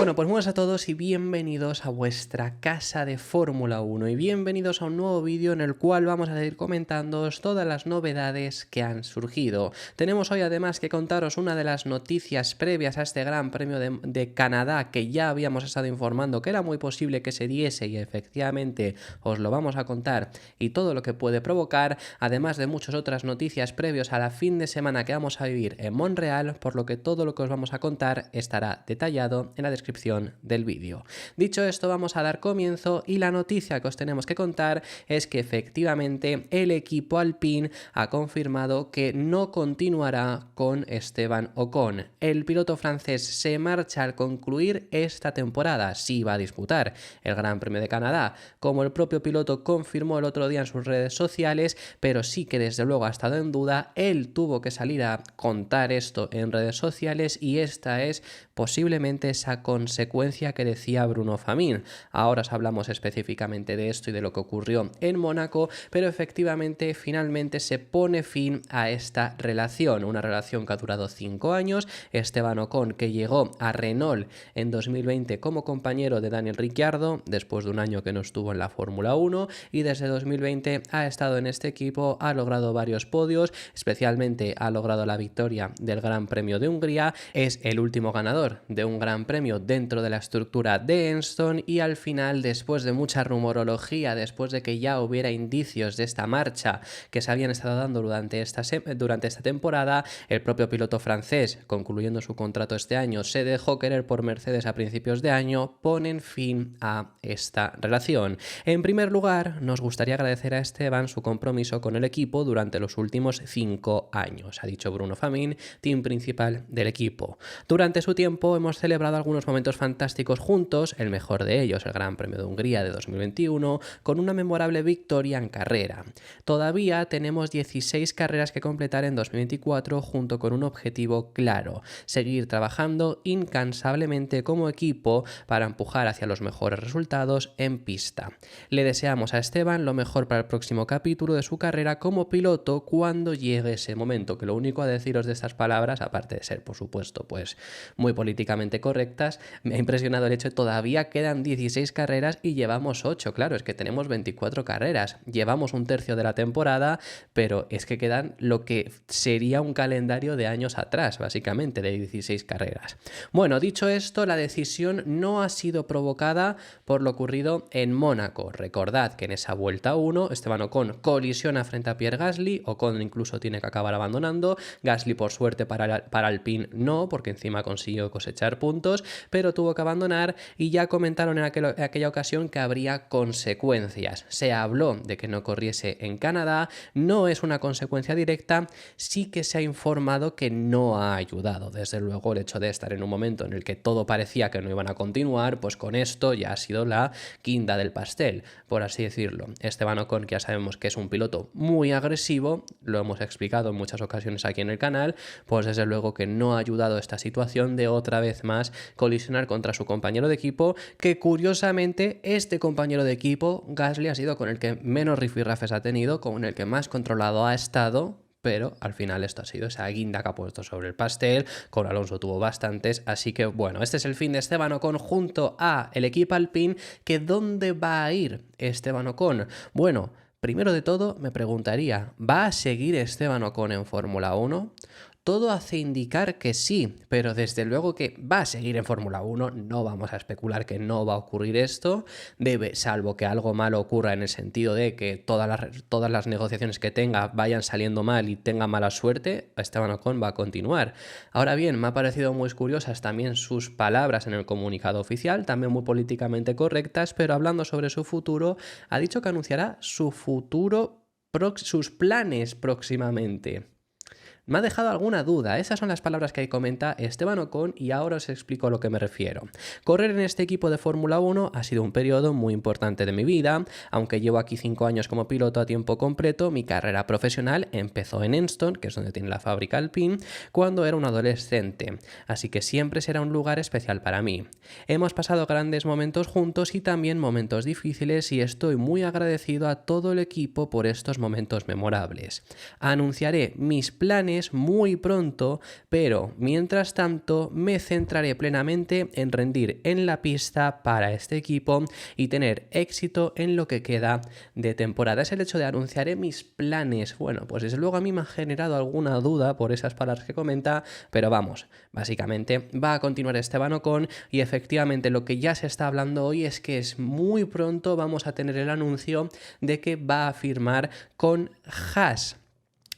Bueno, pues buenas a todos y bienvenidos a vuestra casa de Fórmula 1 y bienvenidos a un nuevo vídeo en el cual vamos a ir comentándoos todas las novedades que han surgido. Tenemos hoy además que contaros una de las noticias previas a este Gran Premio de Canadá que ya habíamos estado informando que era muy posible que se diese y efectivamente os lo vamos a contar y todo lo que puede provocar, además de muchas otras noticias previos a la fin de semana que vamos a vivir en Montreal, por lo que todo lo que os vamos a contar estará detallado en la descripción del vídeo. Dicho esto, vamos a dar comienzo y la noticia que os tenemos que contar es que efectivamente el equipo Alpine ha confirmado que no continuará con Esteban Ocon. El piloto francés se marcha al concluir esta temporada. Sí va a disputar el Gran Premio de Canadá, como el propio piloto confirmó el otro día en sus redes sociales, pero sí que desde luego ha estado en duda. Él tuvo que salir a contar esto en redes sociales y esta es posiblemente esa consecuencia que decía Bruno Famín. Ahora os hablamos específicamente de esto y de lo que ocurrió en Mónaco, pero efectivamente finalmente se pone fin a esta relación, una relación que ha durado 5 años. Esteban Ocon, que llegó a Renault en 2020 como compañero de Daniel Ricciardo, después de un año que no estuvo en la Fórmula 1, y desde 2020 ha estado en este equipo, ha logrado varios podios, especialmente ha logrado la victoria del Gran Premio de Hungría, es el último ganador de un Gran Premio dentro de la estructura de Enstone y al final, después de mucha rumorología, después de que ya hubiera indicios de esta marcha que se habían estado dando durante esta temporada, el propio piloto francés, concluyendo su contrato este año, se dejó querer por Mercedes a principios de año, ponen fin a esta relación. En primer lugar, nos gustaría agradecer a Esteban su compromiso con el equipo durante los últimos 5 años, ha dicho Bruno Famín, team principal del equipo. Durante su tiempo hemos celebrado algunos momentos fantásticos juntos, el mejor de ellos el Gran Premio de Hungría de 2021, con una memorable victoria en carrera. Todavía tenemos 16 carreras que completar en 2024 junto con un objetivo claro: seguir trabajando incansablemente como equipo para empujar hacia los mejores resultados en pista. Le deseamos a Esteban lo mejor para el próximo capítulo de su carrera como piloto cuando llegue ese momento, que lo único a deciros de estas palabras, aparte de ser por supuesto pues muy políticamente correctas, me ha impresionado el hecho de que todavía quedan 16 carreras y llevamos 8, claro, es que tenemos 24 carreras, llevamos un tercio de la temporada, pero es que quedan lo que sería un calendario de años atrás, básicamente, de 16 carreras. Bueno, dicho esto, la decisión no ha sido provocada por lo ocurrido en Mónaco. Recordad que en esa vuelta 1, Esteban Ocon colisiona frente a Pierre Gasly, Ocon incluso tiene que acabar abandonando, Gasly por suerte para Alpine no, porque encima consiguió cosechar puntos, pero tuvo que abandonar y ya comentaron en aquella ocasión que habría consecuencias. Se habló de que no corriese en Canadá, no es una consecuencia directa, sí que se ha informado que no ha ayudado. Desde luego el hecho de estar en un momento en el que todo parecía que no iban a continuar, pues con esto ya ha sido la guinda del pastel, por así decirlo. Esteban Ocon, que ya sabemos que es un piloto muy agresivo, lo hemos explicado en muchas ocasiones aquí en el canal, pues desde luego que no ha ayudado esta situación de otra vez más colisionar contra su compañero de equipo, que curiosamente este compañero de equipo, Gasly, ha sido con el que menos rifirrafes ha tenido, con el que más controlado ha estado, pero al final esto ha sido esa guinda que ha puesto sobre el pastel. Con Alonso tuvo bastantes, así que bueno, este es el fin de Esteban Ocon junto a el equipo Alpine. ¿Que dónde va a ir Esteban Ocon? Bueno, primero de todo me preguntaría, ¿va a seguir Esteban Ocon en Fórmula 1? Todo hace indicar que sí, pero desde luego que va a seguir en Fórmula 1, no vamos a especular que no va a ocurrir esto, salvo que algo malo ocurra en el sentido de que todas las negociaciones que tenga vayan saliendo mal y tenga mala suerte, Esteban Ocon va a continuar. Ahora bien, me ha parecido muy curiosas también sus palabras en el comunicado oficial, también muy políticamente correctas, pero hablando sobre su futuro, ha dicho que anunciará su futuro, sus planes próximamente. Me ha dejado alguna duda, esas son las palabras que comenta Esteban Ocon y ahora os explico a lo que me refiero. Correr en este equipo de Fórmula 1 ha sido un periodo muy importante de mi vida, aunque llevo aquí 5 años como piloto a tiempo completo, mi carrera profesional empezó en Enstone, que es donde tiene la fábrica Alpine, cuando era un adolescente, así que siempre será un lugar especial para mí. Hemos pasado grandes momentos juntos y también momentos difíciles y estoy muy agradecido a todo el equipo por estos momentos memorables. Anunciaré mis planes es muy pronto, pero mientras tanto me centraré plenamente en rendir en la pista para este equipo y tener éxito en lo que queda de temporada. Es el hecho de anunciaré mis planes. Bueno, pues desde luego a mí me ha generado alguna duda por esas palabras que comenta, pero vamos, básicamente va a continuar Esteban Ocon y efectivamente lo que ya se está hablando hoy es que es muy pronto vamos a tener el anuncio de que va a firmar con Haas.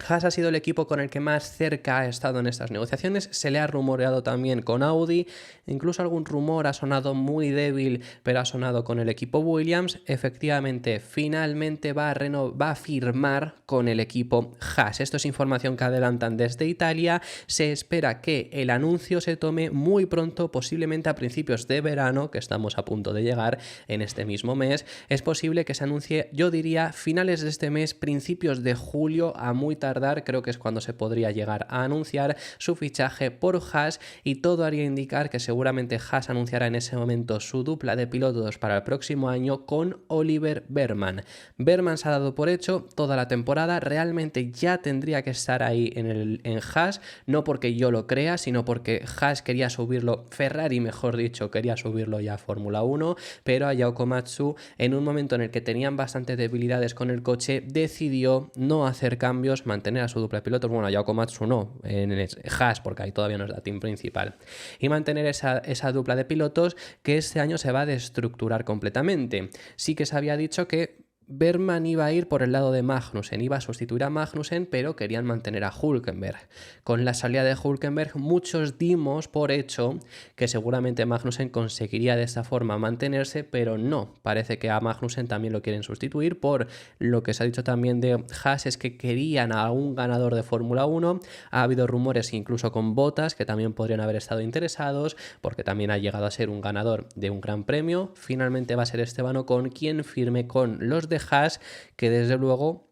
Haas ha sido el equipo con el que más cerca ha estado en estas negociaciones, se le ha rumoreado también con Audi, incluso algún rumor ha sonado muy débil, pero ha sonado con el equipo Williams. Efectivamente, finalmente va a firmar con el equipo Haas. Esto es información que adelantan desde Italia, se espera que el anuncio se tome muy pronto, posiblemente a principios de verano, que estamos a punto de llegar en este mismo mes. Es posible que se anuncie, yo diría, finales de este mes, principios de julio, a muy tarde. Creo que es cuando se podría llegar a anunciar su fichaje por Haas y todo haría indicar que seguramente Haas anunciará en ese momento su dupla de pilotos para el próximo año con Oliver Behrmann. Behrmann se ha dado por hecho toda la temporada, realmente ya tendría que estar ahí en Haas, no porque yo lo crea, sino porque Haas quería subirlo, Ferrari mejor dicho, quería subirlo ya a Fórmula 1, pero a Yao Komatsu, en un momento en el que tenían bastantes debilidades con el coche, decidió no hacer cambios, mantener a su dupla de pilotos, bueno, a Yao Komatsu no, en el Haas, porque ahí todavía no es la team principal, y mantener esa dupla de pilotos que este año se va a destructurar completamente. Sí que se había dicho que Behrmann iba a ir por el lado de Magnussen, iba a sustituir a Magnussen, pero querían mantener a Hülkenberg. Con la salida de Hülkenberg, muchos dimos por hecho que seguramente Magnussen conseguiría de esta forma mantenerse, pero no. Parece que a Magnussen también lo quieren sustituir. Por lo que se ha dicho también de Haas es que querían a un ganador de Fórmula 1. Ha habido rumores incluso con Bottas que también podrían haber estado interesados, porque también ha llegado a ser un ganador de un gran premio. Finalmente va a ser Esteban Ocon quien firme con los de Haas, que desde luego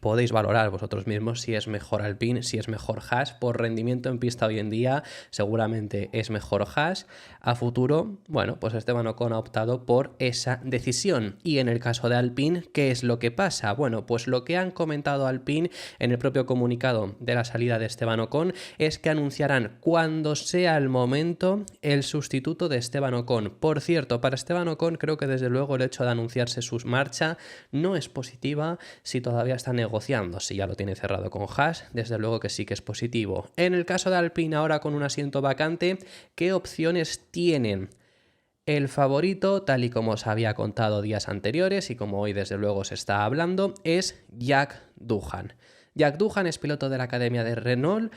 podéis valorar vosotros mismos si es mejor Alpine, si es mejor Haas. Por rendimiento en pista hoy en día seguramente es mejor Haas. A futuro, bueno, pues Esteban Ocon ha optado por esa decisión. Y en el caso de Alpine, ¿qué es lo que pasa? Bueno, pues lo que han comentado Alpine en el propio comunicado de la salida de Esteban Ocon es que anunciarán cuando sea el momento el sustituto de Esteban Ocon. Por cierto, para Esteban Ocon creo que desde luego el hecho de anunciarse su marcha no es positiva si todavía están negociando. Si ya lo tiene cerrado con Haas, desde luego que sí que es positivo. En el caso de Alpine, ahora con un asiento vacante, ¿qué opciones tienen? El favorito, tal y como os había contado días anteriores y como hoy desde luego se está hablando, es Jack Doohan. Jack Doohan es piloto de la Academia de Renault.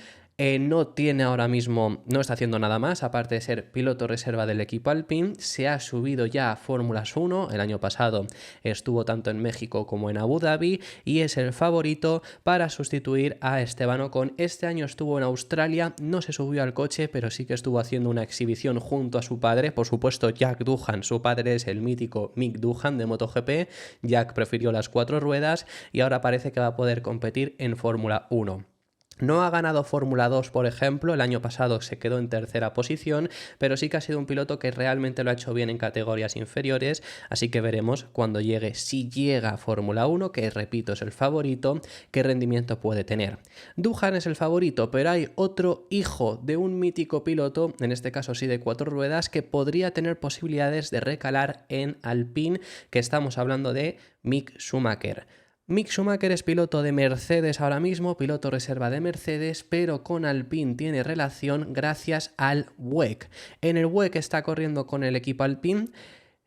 No tiene ahora mismo, no está haciendo nada más, aparte de ser piloto reserva del equipo Alpine. Se ha subido ya a Fórmulas 1, el año pasado estuvo tanto en México como en Abu Dhabi y es el favorito para sustituir a Esteban Ocon. Este año estuvo en Australia, no se subió al coche, pero sí que estuvo haciendo una exhibición junto a su padre, por supuesto Jack Doohan, su padre es el mítico Mick Doohan de MotoGP. Jack prefirió las 4 ruedas y ahora parece que va a poder competir en Fórmula 1. No ha ganado Fórmula 2, por ejemplo, el año pasado se quedó en tercera posición, pero sí que ha sido un piloto que realmente lo ha hecho bien en categorías inferiores, así que veremos cuando llegue, si llega a Fórmula 1, que repito es el favorito, qué rendimiento puede tener. Doohan es el favorito, pero hay otro hijo de un mítico piloto, en este caso sí de 4 ruedas, que podría tener posibilidades de recalar en Alpine, que estamos hablando de Mick Schumacher. Mick Schumacher es piloto de Mercedes ahora mismo, piloto reserva de Mercedes, pero con Alpine tiene relación gracias al WEC. En el WEC está corriendo con el equipo Alpine.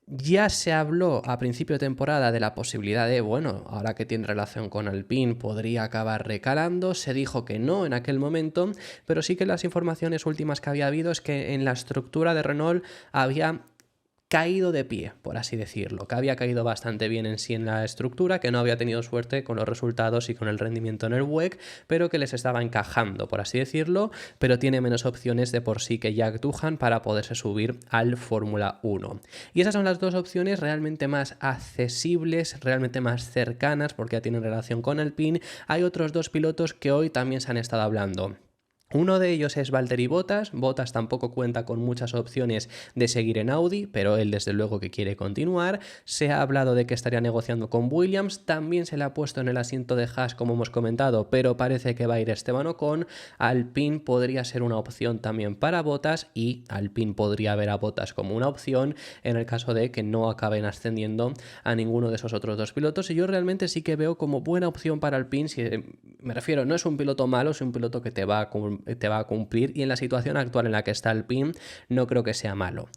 Ya se habló a principio de temporada de la posibilidad de, bueno, ahora que tiene relación con Alpine podría acabar recalando. Se dijo que no en aquel momento, pero sí que las informaciones últimas que había habido es que en la estructura de Renault había caído de pie, por así decirlo, que había caído bastante bien en sí en la estructura, que no había tenido suerte con los resultados y con el rendimiento en el WEC, pero que les estaba encajando, por así decirlo, pero tiene menos opciones de por sí que Jack Doohan para poderse subir al Fórmula 1. Y esas son las dos opciones realmente más accesibles, realmente más cercanas, porque ya tienen relación con Alpine. Hay otros dos pilotos que hoy también se han estado hablando. Uno de ellos es Valtteri Bottas. Bottas tampoco cuenta con muchas opciones de seguir en Audi, pero él desde luego que quiere continuar. Se ha hablado de que estaría negociando con Williams, también se le ha puesto en el asiento de Haas como hemos comentado, pero parece que va a ir Esteban Ocon. Alpine podría ser una opción también para Bottas y Alpine podría ver a Bottas como una opción en el caso de que no acaben ascendiendo a ninguno de esos otros dos pilotos, y yo realmente sí que veo como buena opción para Alpine. Si, me refiero, no es un piloto malo, es un piloto que te va a cumplir, y en la situación actual en la que está Alpine no creo que sea malo.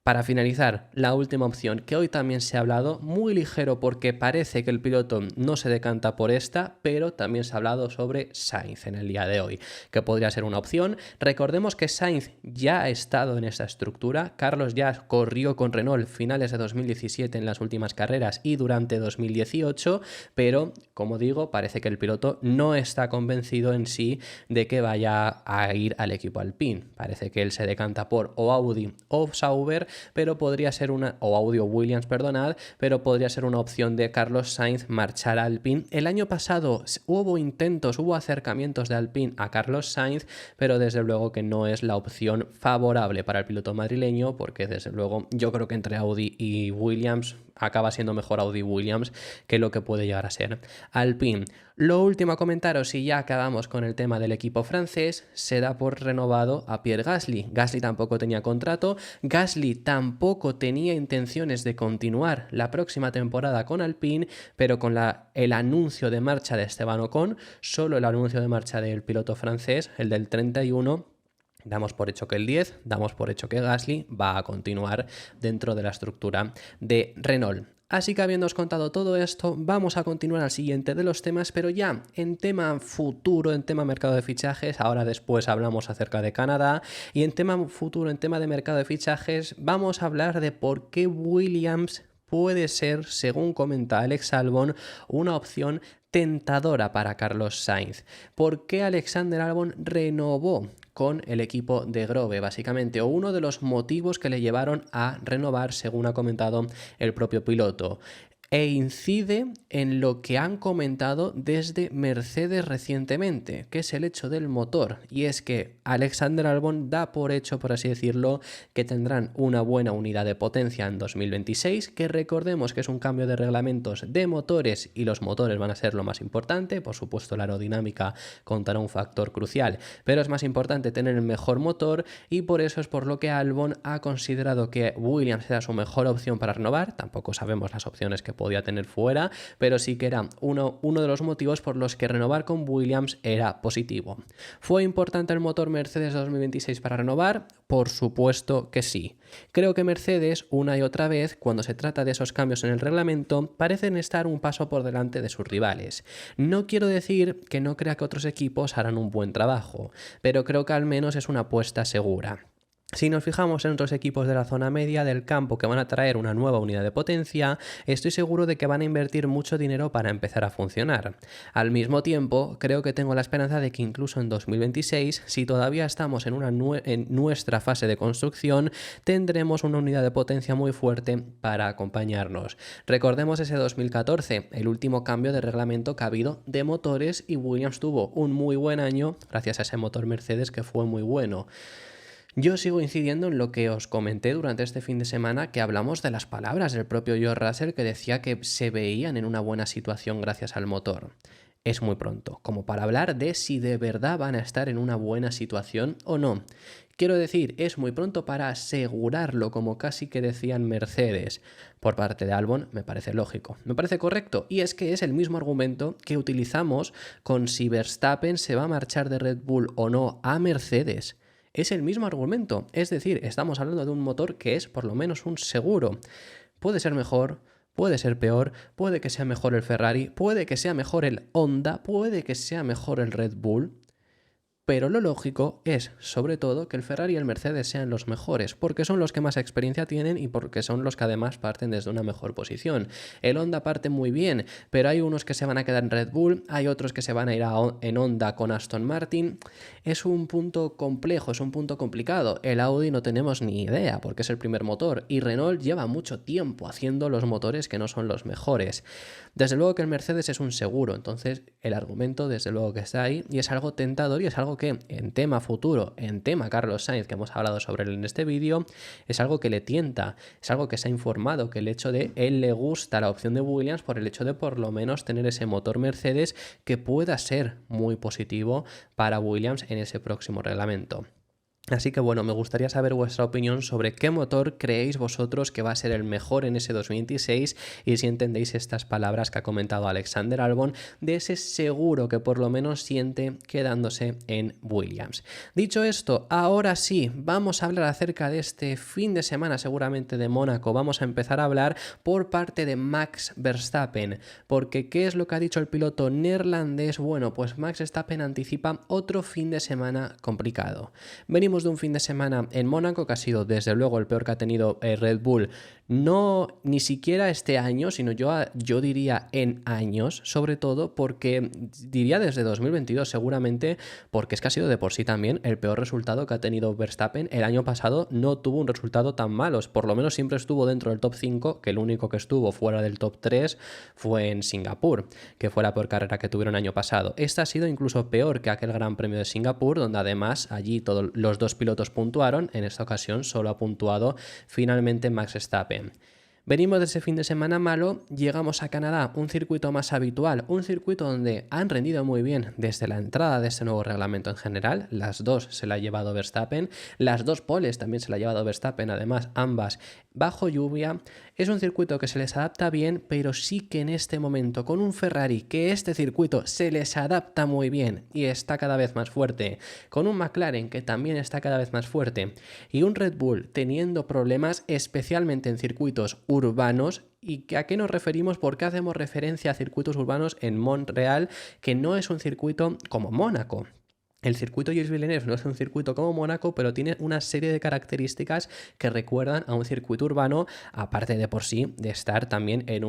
Para finalizar, la última opción, que hoy también se ha hablado, muy ligero porque parece que el piloto no se decanta por esta, pero también se ha hablado sobre Sainz en el día de hoy, que podría ser una opción. Recordemos que Sainz ya ha estado en esa estructura, Carlos ya corrió con Renault finales de 2017 en las últimas carreras y durante 2018, pero como digo, parece que el piloto no está convencido en sí de que vaya a ir al equipo Alpine. Parece que él se decanta por o Audi o Sauber, pero podría ser o Audi o Williams, perdonad, pero podría ser una opción de Carlos Sainz marchar a Alpine. El año pasado hubo acercamientos de Alpine a Carlos Sainz, pero desde luego que no es la opción favorable para el piloto madrileño, porque desde luego yo creo que entre Audi y Williams acaba siendo mejor Audi Williams que lo que puede llegar a ser Alpine. Lo último a comentaros, y ya acabamos con el tema del equipo francés, se da por renovado a Pierre Gasly. Gasly tampoco tenía contrato, Gasly tampoco tenía intenciones de continuar la próxima temporada con Alpine, pero con el anuncio de marcha de Esteban Ocon, solo el anuncio de marcha del piloto francés, el del 31, damos por hecho que el 10, damos por hecho que Gasly va a continuar dentro de la estructura de Renault. Así que habiéndoos contado todo esto, vamos a continuar al siguiente de los temas, pero ya en tema futuro, en tema mercado de fichajes. Ahora después hablamos acerca de Canadá, y en tema futuro, en tema de mercado de fichajes, vamos a hablar de por qué Williams puede ser, según comenta Alex Albon, una opción tentadora para Carlos Sainz. ¿Por qué Alexander Albon renovó con el equipo de Grove, básicamente, o uno de los motivos que le llevaron a renovar, según ha comentado el propio piloto? E incide en lo que han comentado desde Mercedes recientemente, que es el hecho del motor, y es que Alexander Albon da por hecho, por así decirlo, que tendrán una buena unidad de potencia en 2026, que recordemos que es un cambio de reglamentos de motores y los motores van a ser lo más importante. Por supuesto, la aerodinámica contará un factor crucial, pero es más importante tener el mejor motor, y por eso es por lo que Albon ha considerado que Williams era su mejor opción para renovar. Tampoco sabemos las opciones que podía tener fuera, pero sí que era uno de los motivos por los que renovar con Williams era positivo. ¿Fue importante el motor Mercedes 2026 para renovar? Por supuesto que sí. Creo que Mercedes, una y otra vez, cuando se trata de esos cambios en el reglamento, parecen estar un paso por delante de sus rivales. No quiero decir que no crea que otros equipos harán un buen trabajo, pero creo que al menos es una apuesta segura. Si nos fijamos en otros equipos de la zona media del campo que van a traer una nueva unidad de potencia, estoy seguro de que van a invertir mucho dinero para empezar a funcionar. Al mismo tiempo, creo que tengo la esperanza de que incluso en 2026, si todavía estamos en nuestra fase de construcción, tendremos una unidad de potencia muy fuerte para acompañarnos. Recordemos ese 2014, el último cambio de reglamento que ha habido de motores, y Williams tuvo un muy buen año gracias a ese motor Mercedes que fue muy bueno. Yo sigo incidiendo en lo que os comenté durante este fin de semana, que hablamos de las palabras del propio George Russell, que decía que se veían en una buena situación gracias al motor. Es muy pronto, como para hablar de si de verdad van a estar en una buena situación o no. Quiero decir, es muy pronto para asegurarlo, como casi que decían Mercedes. Por parte de Albon me parece lógico, me parece correcto, y es que es el mismo argumento que utilizamos con si Verstappen se va a marchar de Red Bull o no a Mercedes. Es el mismo argumento, es decir, estamos hablando de un motor que es por lo menos un seguro. Puede ser mejor, puede ser peor, puede que sea mejor el Ferrari, puede que sea mejor el Honda, puede que sea mejor el Red Bull, pero lo lógico es, sobre todo, que el Ferrari y el Mercedes sean los mejores, porque son los que más experiencia tienen y porque son los que además parten desde una mejor posición. El Honda parte muy bien, pero hay unos que se van a quedar en Red Bull, hay otros que se van a ir en Honda con Aston Martin. Es un punto complejo, es un punto complicado. El Audi no tenemos ni idea, porque es el primer motor, y Renault lleva mucho tiempo haciendo los motores que no son los mejores. Desde luego que el Mercedes es un seguro, entonces el argumento desde luego que está ahí, y es algo tentador y es algo que en tema futuro, en tema Carlos Sainz, que hemos hablado sobre él en este vídeo, es algo que le tienta, es algo que se ha informado, que el hecho de él le gusta la opción de Williams por el hecho de por lo menos tener ese motor Mercedes que pueda ser muy positivo para Williams en ese próximo reglamento. Así que bueno, me gustaría saber vuestra opinión sobre qué motor creéis vosotros que va a ser el mejor en ese 2026 y si entendéis estas palabras que ha comentado Alexander Albon de ese seguro que por lo menos siente quedándose en Williams. Dicho esto, ahora sí, vamos a hablar acerca de este fin de semana seguramente de Mónaco. Vamos a empezar a hablar por parte de Max Verstappen, porque ¿qué es lo que ha dicho el piloto neerlandés? Bueno, pues Max Verstappen anticipa otro fin de semana complicado. Venimos de un fin de semana en Mónaco que ha sido desde luego el peor que ha tenido Red Bull, no ni siquiera este año, sino yo diría en años, sobre todo porque diría desde 2022 seguramente, porque es que ha sido de por sí también el peor resultado que ha tenido Verstappen. El año pasado no tuvo un resultado tan malo, por lo menos siempre estuvo dentro del top 5, que el único que estuvo fuera del top 3 fue en Singapur, que fue la peor carrera que tuvieron el año pasado. Esta ha sido incluso peor que aquel Gran Premio de Singapur, donde además allí todos los dos pilotos puntuaron. En esta ocasión solo ha puntuado finalmente Max Verstappen. Venimos de ese fin de semana malo, llegamos a Canadá, un circuito más habitual, un circuito donde han rendido muy bien desde la entrada de este nuevo reglamento en general. Las dos se la ha llevado Verstappen, las dos poles también se la ha llevado Verstappen, además ambas bajo lluvia. Es un circuito que se les adapta bien, pero sí que en este momento con un Ferrari que este circuito se les adapta muy bien y está cada vez más fuerte, con un McLaren que también está cada vez más fuerte y un Red Bull teniendo problemas especialmente en circuitos urbanos. ¿Y a qué nos referimos? ¿Por qué hacemos referencia a circuitos urbanos en Montreal, que no es un circuito como Mónaco? El circuito Gilles Villeneuve no es un circuito como Mónaco, pero tiene una serie de características que recuerdan a un circuito urbano, aparte de por sí de estar también en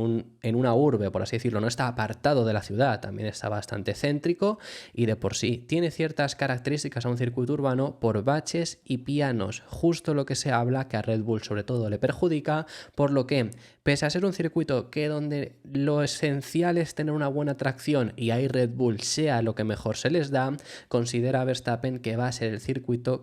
una urbe, por así decirlo. No está apartado de la ciudad, también está bastante céntrico y de por sí tiene ciertas características a un circuito urbano por baches y pianos, justo lo que se habla que a Red Bull sobre todo le perjudica, por lo que pese a ser un circuito que donde lo esencial es tener una buena tracción y ahí Red Bull sea lo que mejor se les da, considera Verstappen que va a ser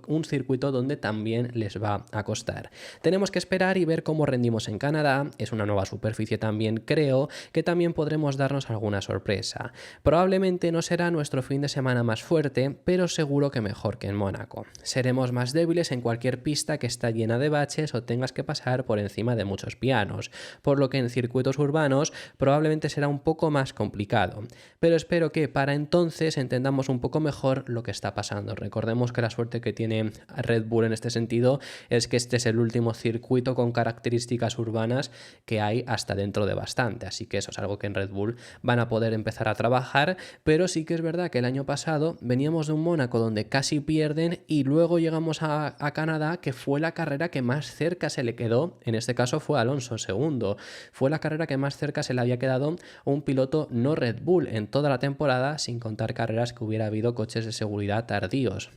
un circuito donde también les va a costar. Tenemos que esperar y ver cómo rendimos en Canadá. Es una nueva superficie también, creo que también podremos darnos alguna sorpresa. Probablemente no será nuestro fin de semana más fuerte, pero seguro que mejor que en Mónaco. Seremos más débiles en cualquier pista que está llena de baches o tengas que pasar por encima de muchos pianos, por lo que en circuitos urbanos probablemente será un poco más complicado. Pero espero que para entonces entendamos un poco mejor lo que está pasando. Recordemos que la suerte que tiene Red Bull en este sentido es que este es el último circuito con características urbanas que hay hasta dentro de bastante, así que eso es algo que en Red Bull van a poder empezar a trabajar, pero sí que es verdad que el año pasado veníamos de un Mónaco donde casi pierden y luego llegamos a Canadá, que fue la carrera que más cerca se le quedó, en este caso fue Alonso segundo, fue la carrera que más cerca se le había quedado un piloto no Red Bull en toda la temporada, sin contar carreras que hubiera habido coches de seguridad tardíos.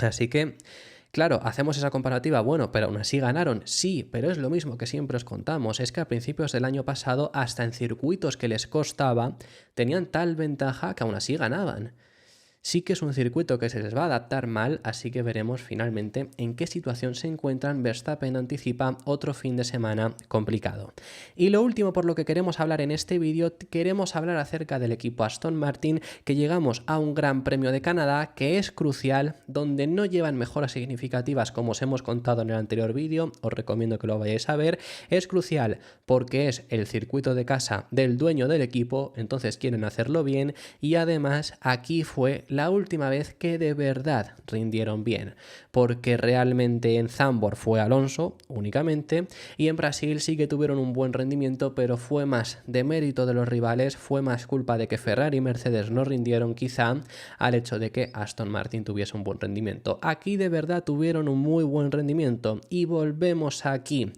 Así que, claro, hacemos esa comparativa, bueno, pero aún así ganaron, sí, pero es lo mismo que siempre os contamos, es que a principios del año pasado, hasta en circuitos que les costaba, tenían tal ventaja que aún así ganaban. Sí que es un circuito que se les va a adaptar mal, así que veremos finalmente en qué situación se encuentran. Verstappen anticipa otro fin de semana complicado. Y lo último por lo que queremos hablar en este vídeo, queremos hablar acerca del equipo Aston Martin, que llegamos a un Gran Premio de Canadá que es crucial, donde no llevan mejoras significativas como os hemos contado en el anterior vídeo, os recomiendo que lo vayáis a ver. Es crucial porque es el circuito de casa del dueño del equipo, entonces quieren hacerlo bien y además aquí fue la última vez que de verdad rindieron bien, porque realmente en Zandvoort fue Alonso únicamente y en Brasil sí que tuvieron un buen rendimiento, pero fue más de mérito de los rivales, fue más culpa de que Ferrari y Mercedes no rindieron quizá al hecho de que Aston Martin tuviese un buen rendimiento. Aquí de verdad tuvieron un muy buen rendimiento y volvemos aquí.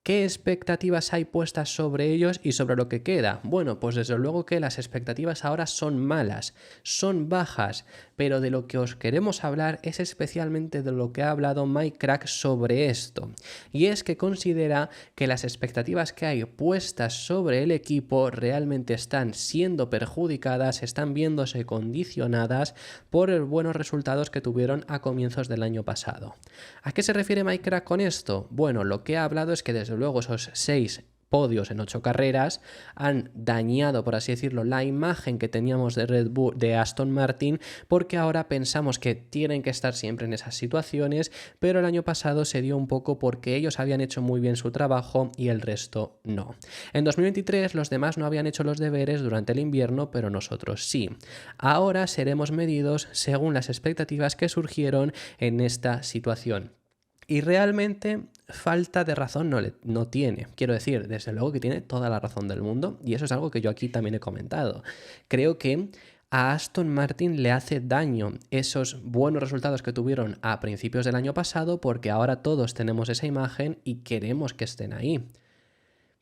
¿Qué expectativas hay puestas sobre ellos y sobre lo que queda? Bueno, pues desde luego que las expectativas ahora son malas, son bajas, pero de lo que os queremos hablar es especialmente de lo que ha hablado Mike Krack sobre esto. Y es que considera que las expectativas que hay puestas sobre el equipo realmente están siendo perjudicadas, están viéndose condicionadas por los buenos resultados que tuvieron a comienzos del año pasado. ¿A qué se refiere Mike Krack con esto? Bueno, lo que ha hablado es que desde luego esos 6 podios en 8 carreras han dañado, por así decirlo, la imagen que teníamos de Red Bull, de Aston Martin, porque ahora pensamos que tienen que estar siempre en esas situaciones, pero el año pasado se dio un poco porque ellos habían hecho muy bien su trabajo y el resto no. En 2023 los demás no habían hecho los deberes durante el invierno, pero nosotros sí. Ahora seremos medidos según las expectativas que surgieron en esta situación. Y realmente falta de razón no tiene. Quiero decir, desde luego que tiene toda la razón del mundo, y eso es algo que yo aquí también he comentado. Creo que a Aston Martin le hace daño esos buenos resultados que tuvieron a principios del año pasado, porque ahora todos tenemos esa imagen y queremos que estén ahí.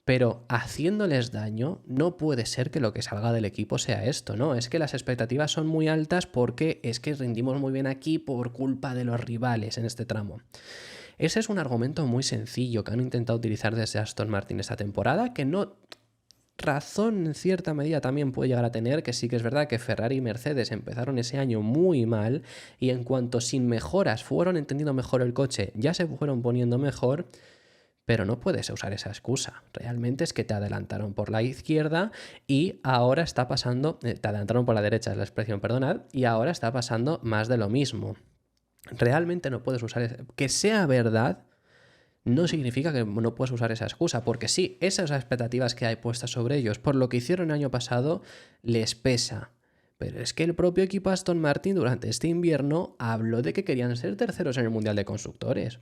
Pero haciéndoles daño, no puede ser que lo que salga del equipo sea esto, ¿no? Es que las expectativas son muy altas porque es que rendimos muy bien aquí por culpa de los rivales en este tramo. Ese es un argumento muy sencillo que han intentado utilizar desde Aston Martin esta temporada, que no... razón en cierta medida también puede llegar a tener, que sí que es verdad que Ferrari y Mercedes empezaron ese año muy mal y en cuanto sin mejoras fueron entendiendo mejor el coche, ya se fueron poniendo mejor. Pero no puedes usar esa excusa. Realmente es que te adelantaron por la izquierda y ahora está pasando... te adelantaron por la derecha, es la expresión, perdonad, y ahora está pasando más de lo mismo. Realmente no puedes usar... Que sea verdad no significa que no puedas usar esa excusa, porque sí, esas expectativas que hay puestas sobre ellos por lo que hicieron el año pasado les pesa. Pero es que el propio equipo Aston Martin durante este invierno habló de que querían ser terceros en el Mundial de Constructores.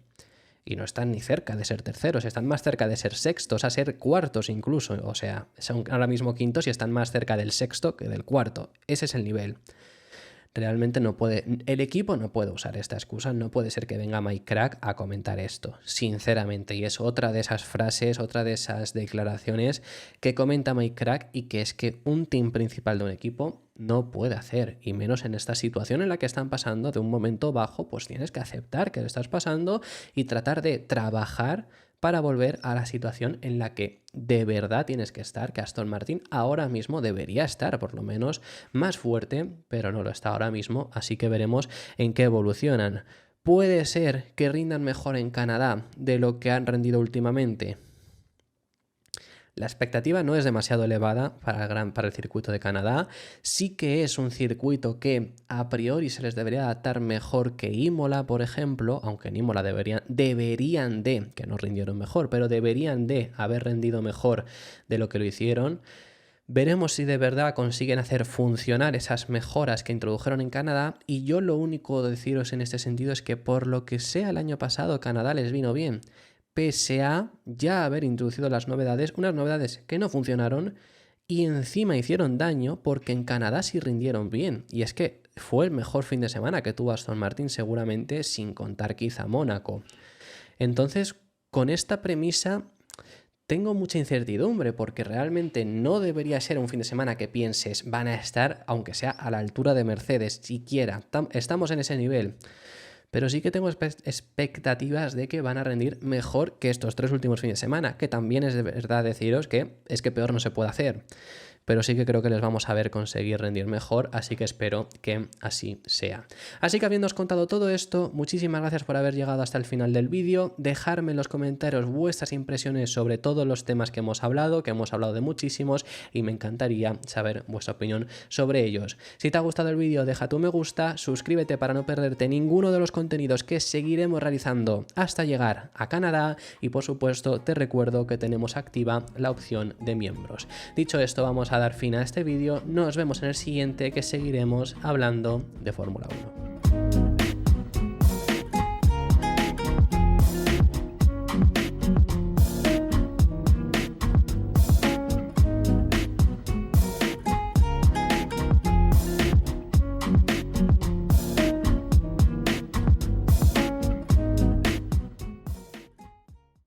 Y no están ni cerca de ser terceros, están más cerca de ser sextos, a ser cuartos incluso. O sea, son ahora mismo quintos y están más cerca del sexto que del cuarto. Ese es el nivel. Realmente no puede, el equipo no puede usar esta excusa, no puede ser que venga Mike Krack a comentar esto, sinceramente, y es otra de esas frases, otra de esas declaraciones que comenta Mike Krack y que es que un team principal de un equipo no puede hacer, y menos en esta situación en la que están pasando de un momento bajo, pues tienes que aceptar que lo estás pasando y tratar de trabajar para volver a la situación en la que de verdad tienes que estar, que Aston Martin ahora mismo debería estar, por lo menos más fuerte, pero no lo está ahora mismo, así que veremos en qué evolucionan. ¿Puede ser que rindan mejor en Canadá de lo que han rendido últimamente? La expectativa no es demasiado elevada para el circuito de Canadá. Sí que es un circuito que a priori se les debería adaptar mejor que Imola, por ejemplo, aunque en Imola deberían de, que no rindieron mejor, pero deberían de haber rendido mejor de lo que lo hicieron. Veremos si de verdad consiguen hacer funcionar esas mejoras que introdujeron en Canadá, y yo lo único que deciros en este sentido es que por lo que sea el año pasado Canadá les vino bien, pese a ya haber introducido las novedades, unas novedades que no funcionaron y encima hicieron daño porque en Canadá sí rindieron bien. Y es que fue el mejor fin de semana que tuvo Aston Martin seguramente, sin contar quizá Mónaco. Entonces, con esta premisa tengo mucha incertidumbre porque realmente no debería ser un fin de semana que pienses van a estar, aunque sea a la altura de Mercedes, siquiera. Estamos en ese nivel. Pero sí que tengo expectativas de que van a rendir mejor que estos 3 últimos fines de semana, que también es de verdad deciros que es que peor no se puede hacer. Pero sí que creo que les vamos a ver conseguir rendir mejor, así que espero que así sea. Así que habiéndoos contado todo esto, muchísimas gracias por haber llegado hasta el final del vídeo. Dejadme en los comentarios vuestras impresiones sobre todos los temas que hemos hablado de muchísimos, y me encantaría saber vuestra opinión sobre ellos. Si te ha gustado el vídeo, deja tu me gusta, suscríbete para no perderte ninguno de los contenidos que seguiremos realizando hasta llegar a Canadá, y por supuesto te recuerdo que tenemos activa la opción de miembros. Dicho esto, vamos a dar fin a este vídeo. Nos vemos en el siguiente, que seguiremos hablando de Fórmula 1.